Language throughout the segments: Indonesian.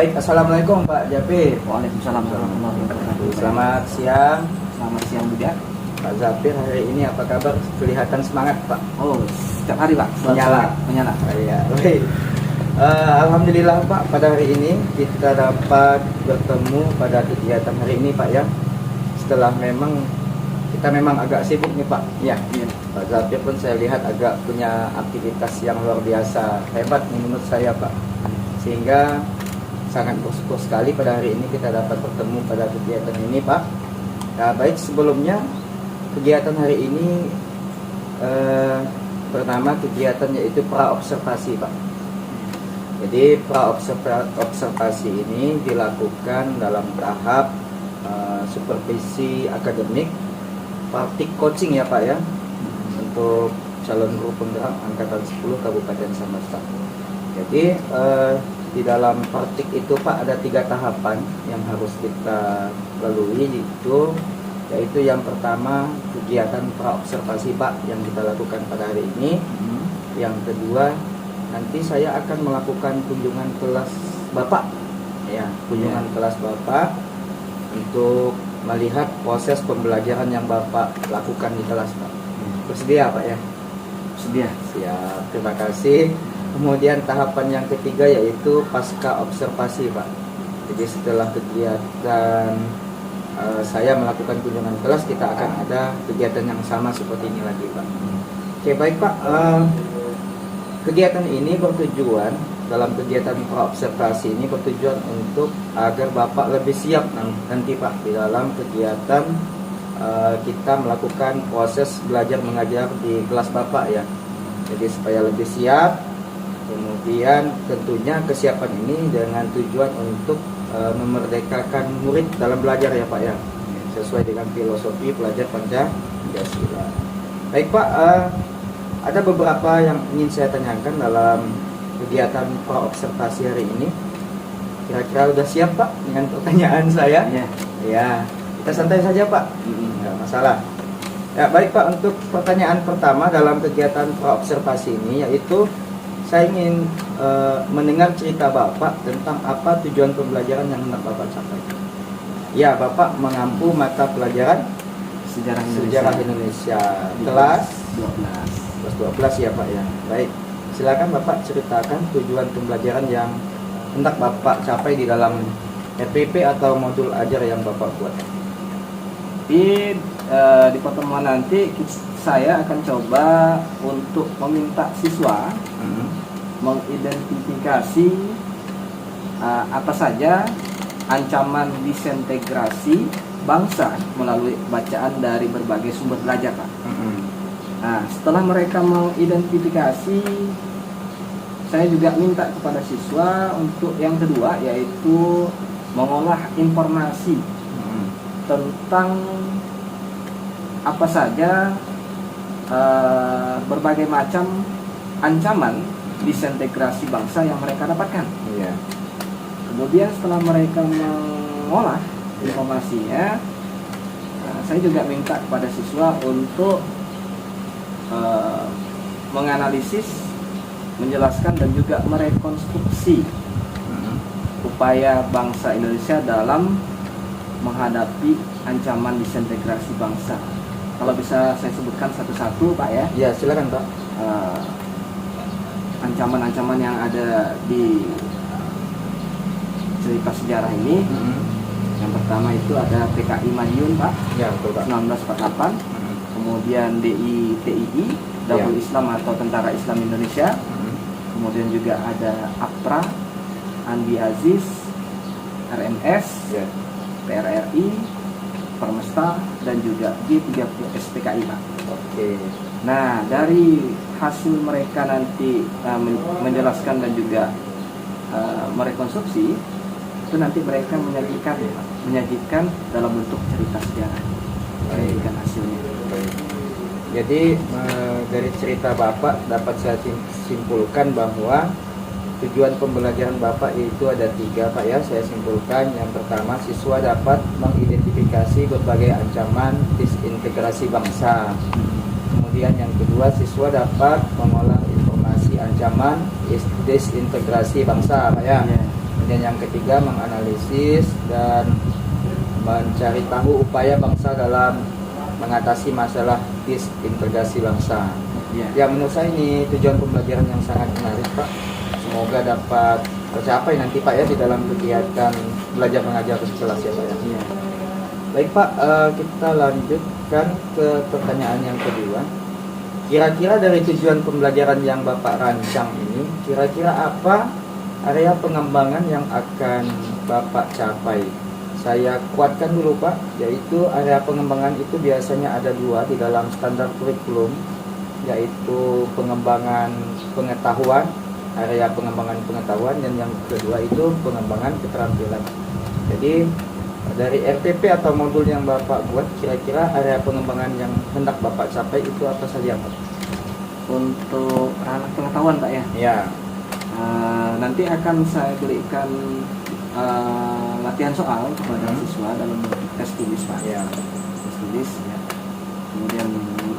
Baik, Assalamualaikum Pak Japir. Waalaikumsalam warahmatullahi wabarakatuh. Selamat siang Selamat siang juga. Pak Japir, hari ini apa kabar? Kelihatan semangat Pak. Oh, setiap hari Pak. Menyala. Menyala. Iya, baik. Alhamdulillah Pak, pada hari ini kita dapat bertemu pada kegiatan hari ini Pak ya. Setelah kita memang agak sibuk nih Pak. Iya. Pak Japir pun saya lihat agak punya aktivitas yang luar biasa, hebat menurut saya Pak. Sehingga sangat bersyukur sekali pada hari ini kita dapat bertemu pada kegiatan ini Pak. Nah, baik, sebelumnya kegiatan hari ini pertama kegiatan yaitu praobservasi Pak. Jadi praobservasi ini dilakukan dalam tahap supervisi akademik, praktik coaching ya Pak ya, untuk calon guru penggerak angkatan 10 Kabupaten Samosir. Jadi di dalam praktik itu Pak ada 3 tahapan yang harus kita lalui, yaitu yang pertama kegiatan praobservasi Pak yang kita lakukan pada hari ini. Yang kedua, nanti saya akan melakukan kunjungan kelas Bapak ya, kunjungan kelas Bapak untuk melihat proses pembelajaran yang Bapak lakukan di kelas Pak. Bersedia Pak ya? Sedia. Siap, terima kasih. Kemudian tahapan yang ketiga yaitu pasca observasi Pak. Jadi setelah kegiatan saya melakukan kunjungan kelas, kita akan ada kegiatan yang sama seperti ini lagi Pak. Oke, baik Pak. Kegiatan ini bertujuan, dalam kegiatan praobservasi ini bertujuan untuk agar Bapak lebih siap nanti Pak di dalam kegiatan kita melakukan proses belajar mengajar di kelas Bapak ya. Jadi supaya lebih siap. Kemudian tentunya kesiapan ini dengan tujuan untuk memerdekakan murid dalam belajar ya Pak ya, sesuai dengan filosofi pelajar Pancasila. Baik Pak, ada beberapa yang ingin saya tanyakan dalam kegiatan praobservasi hari ini. Kira-kira udah siap Pak dengan pertanyaan saya? Iya. Ya, kita santai saja Pak, nggak masalah. Ya baik Pak, untuk pertanyaan pertama dalam kegiatan praobservasi ini yaitu saya ingin mendengar cerita Bapak tentang apa tujuan pembelajaran yang hendak Bapak capai. Ya, Bapak mengampu mata pelajaran Sejarah Indonesia kelas 12. kelas 12 ya Pak ya. Baik, silakan Bapak ceritakan tujuan pembelajaran yang hendak Bapak capai di dalam RPP atau modul ajar yang Bapak buat. Di pertemuan nanti saya akan coba untuk meminta siswa mengidentifikasi apa saja ancaman disintegrasi bangsa melalui bacaan dari berbagai sumber belajar Pak. Nah, setelah mereka mengidentifikasi, saya juga minta kepada siswa untuk yang kedua yaitu mengolah informasi tentang apa saja berbagai macam ancaman disintegrasi bangsa yang mereka dapatkan. Iya. Kemudian setelah mereka mengolah informasinya, saya juga minta kepada siswa untuk menganalisis, menjelaskan dan juga merekonstruksi upaya bangsa Indonesia dalam menghadapi ancaman disintegrasi bangsa. Kalau bisa saya sebutkan satu-satu Pak ya. Ya, silakan Pak. Ancaman-ancaman yang ada di cerita sejarah ini. Yang pertama itu ada PKI Madiun Pak, Ya, betul Pak. 1948. Kemudian DITII, Darul Islam atau Tentara Islam Indonesia. Kemudian juga ada APRA, Andi Aziz, RMS, PRRI, Permesta, dan juga G30 SPKI Pak. Oke. Nah, dari hasil mereka nanti menjelaskan dan juga merekonstruksi, itu nanti mereka menyajikan dalam bentuk cerita sejarah. Menyajikan hasilnya. Jadi dari cerita Bapak dapat saya simpulkan bahwa tujuan pembelajaran Bapak itu ada 3 Pak ya. Saya simpulkan, yang pertama siswa dapat mengidentifikasi berbagai ancaman disintegrasi bangsa. Kemudian yang kedua, siswa dapat mengolah informasi ancaman disintegrasi bangsa Pak ya. Kemudian yang ketiga, menganalisis dan mencari tahu upaya bangsa dalam mengatasi masalah disintegrasi bangsa. Ya. Ya, menurut saya ini tujuan pembelajaran yang sangat menarik, Pak. Semoga dapat tercapai nanti, Pak, ya, di dalam kegiatan belajar mengajar di kelas, ya, Pak, ya. Iya. Baik, Pak, kita lanjutkan ke pertanyaan yang kedua. Kira-kira dari tujuan pembelajaran yang Bapak rancang ini, kira-kira apa area pengembangan yang akan Bapak capai? Saya kuatkan dulu, Pak, yaitu area pengembangan itu biasanya ada dua di dalam standar kurikulum, yaitu pengembangan pengetahuan, area pengembangan pengetahuan, dan yang kedua itu pengembangan keterampilan. Jadi dari RPP atau modul yang Bapak buat, kira-kira area pengembangan yang hendak Bapak capai itu apa saja, Pak? Untuk ranah pengetahuan, Pak, ya. Ya. Nanti akan saya berikan latihan soal kepada siswa dalam bentuk tes tulis, Pak. Ya. Tes tulis, ya. Kemudian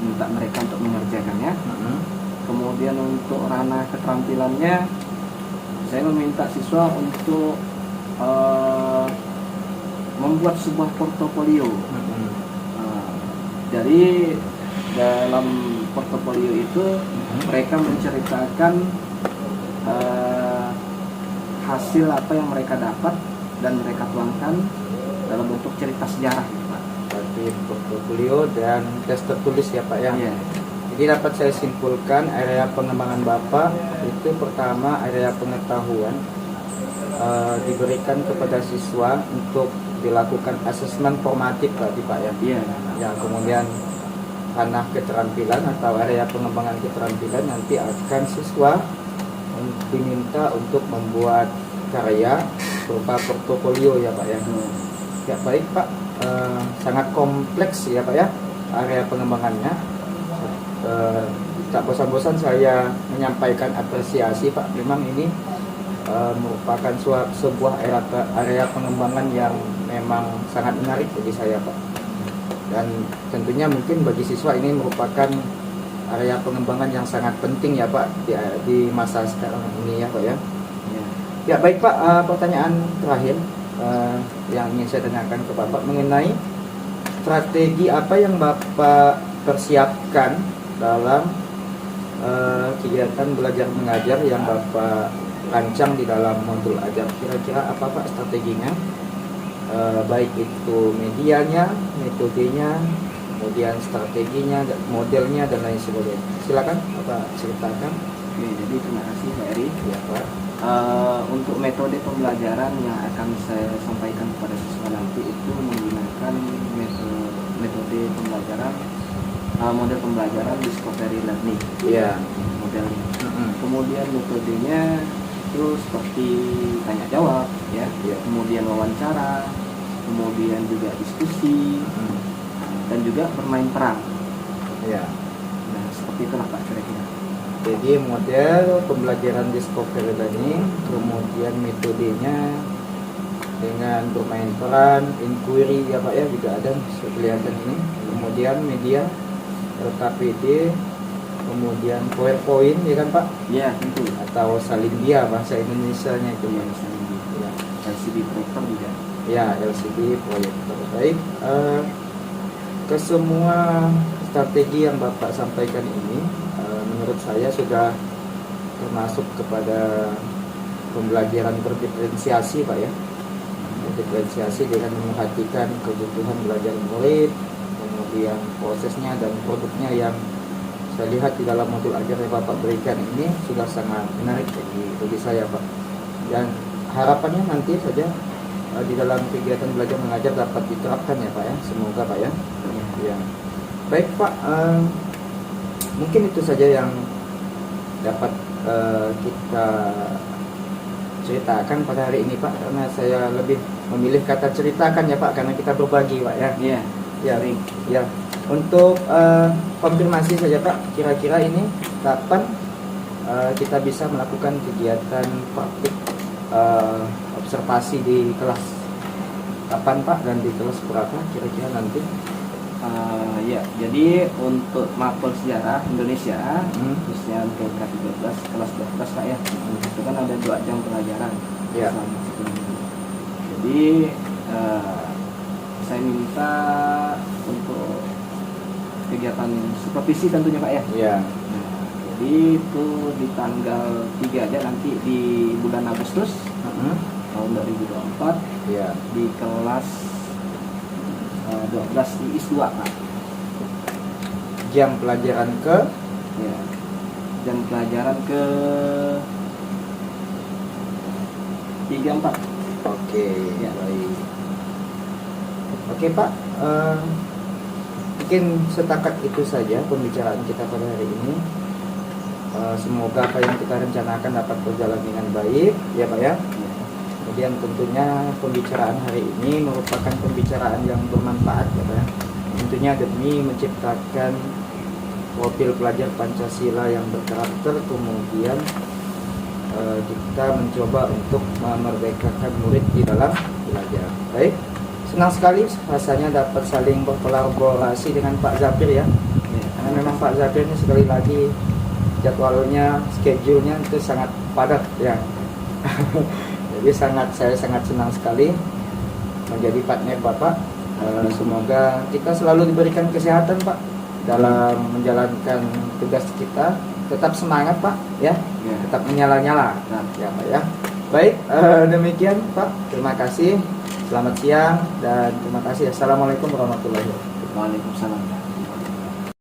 minta mereka untuk mengerjakannya. Kemudian untuk ranah keterampilannya, saya meminta siswa untuk membuat sebuah portofolio. Jadi dalam portofolio itu mereka menceritakan hasil apa yang mereka dapat dan mereka tuangkan dalam bentuk cerita sejarah, Pak. Berarti portofolio dan tes tertulis, ya, Pak, ya. Iya. Jadi dapat saya simpulkan area pengembangan Bapak itu pertama area pengetahuan, diberikan kepada siswa untuk dilakukan asesmen formatif tadi, Pak, ya. Iya. Ya, kemudian ranah keterampilan atau area pengembangan keterampilan nanti akan siswa diminta untuk membuat karya berupa portofolio, ya, Pak, ya. Ya, baik, Pak. Sangat kompleks, ya, Pak, ya, area pengembangannya. Tak bosan-bosan saya menyampaikan apresiasi, Pak. Memang ini merupakan sebuah area pengembangan yang memang sangat menarik bagi saya, Pak. Dan tentunya mungkin bagi siswa ini merupakan area pengembangan yang sangat penting, ya, Pak, di masa sekarang ini, ya, Pak, ya. Ya, baik, Pak. Pertanyaan terakhir yang ingin saya tanyakan ke Bapak mengenai strategi apa yang Bapak persiapkan dalam kegiatan belajar mengajar yang Bapak rancang di dalam modul ajar. Kira-kira apa, Pak, strateginya? Baik itu medianya, metodenya, kemudian strateginya, modelnya, dan lain sebagainya. Silakan Bapak ceritakan. Oke, jadi terima kasih, Pak Eri. Ya, Pak. Untuk metode pembelajaran yang akan saya sampaikan kepada siswa nanti itu menggunakan metode pembelajaran model pembelajaran discovery learning. Iya. Modelnya. Kemudian metodenya itu seperti tanya jawab, ya. Iya. Kemudian wawancara, kemudian juga diskusi, dan juga bermain peran. Iya. Nah, seperti itulah, Pak, kira-kira. Jadi model pembelajaran discovery learning, kemudian metodenya dengan bermain peran, inquiry, ya, Pak, ya, juga ada kelihatan ini. Kemudian media LKPD, kemudian PowerPoint, ya kan, Pak? Ya, tentu. Atau Salindia bahasa Indonesianya itu, Iya, Pak. misalnya Ya. LCD proyektor juga. Ya, LCD proyektor. Baik, ke semua strategi yang Bapak sampaikan ini, menurut saya sudah termasuk kepada pembelajaran berdiferensiasi, Pak, ya. Berdiferensiasi dengan memperhatikan kebutuhan belajar murid, kemudian prosesnya dan produknya yang saya lihat di dalam modul ajar yang Bapak berikan ini sudah sangat menarik bagi saya, Pak. Dan harapannya nanti saja di dalam kegiatan belajar mengajar dapat diterapkan, ya, Pak, ya. Semoga, Pak, ya. Ya. Baik, Pak. Mungkin itu saja yang dapat kita ceritakan pada hari ini, Pak. Karena saya lebih memilih kata ceritakan, ya, Pak, karena kita berbagi, Pak, ya. Iya. Ya, ya. Untuk konfirmasi saja, Pak, kira-kira ini kapan kita bisa melakukan kegiatan praktik observasi di kelas? Kapan, Pak, dan di kelas berapa kira-kira nanti? Ya, jadi untuk mapel sejarah Indonesia, khususnya untuk K13 kelas 12, Pak, ya, itu kan ada 2 jam pelajaran. Ya. selama 1 minggu. Jadi saya minta untuk kegiatan supervisi tentunya Pak ya. Ya. Nah, jadi itu di tanggal 3 aja nanti di bulan Agustus tahun 2024 Ya. di kelas 12 di IS 2 Pak. Jam pelajaran ke Ya. Jam pelajaran ke 3-4. Oke, Ya. baik. Oke Pak, mungkin setakat itu saja pembicaraan kita pada hari ini. Semoga apa yang kita rencanakan dapat berjalan dengan baik, ya Pak ya. Kemudian tentunya pembicaraan hari ini merupakan pembicaraan yang bermanfaat, ya Pak ya. Tentunya demi menciptakan profil pelajar Pancasila yang berkarakter, kemudian kita mencoba untuk memerdekakan murid di dalam belajar. Baik, senang sekali rasanya dapat saling berkolaborasi dengan Pak Zafir ya. Karena memang Pak Zafir ini sekali lagi jadwalnya, schedule-nya itu sangat padat ya. Jadi saya sangat senang sekali menjadi partner Bapak. Semoga kita selalu diberikan kesehatan Pak dalam menjalankan tugas kita. Tetap semangat Pak ya, tetap menyala-nyala ya Pak ya. Baik, demikian Pak, terima kasih, selamat siang dan terima kasih. Assalamualaikum warahmatullahi wabarakatuh. Waalaikumsalam.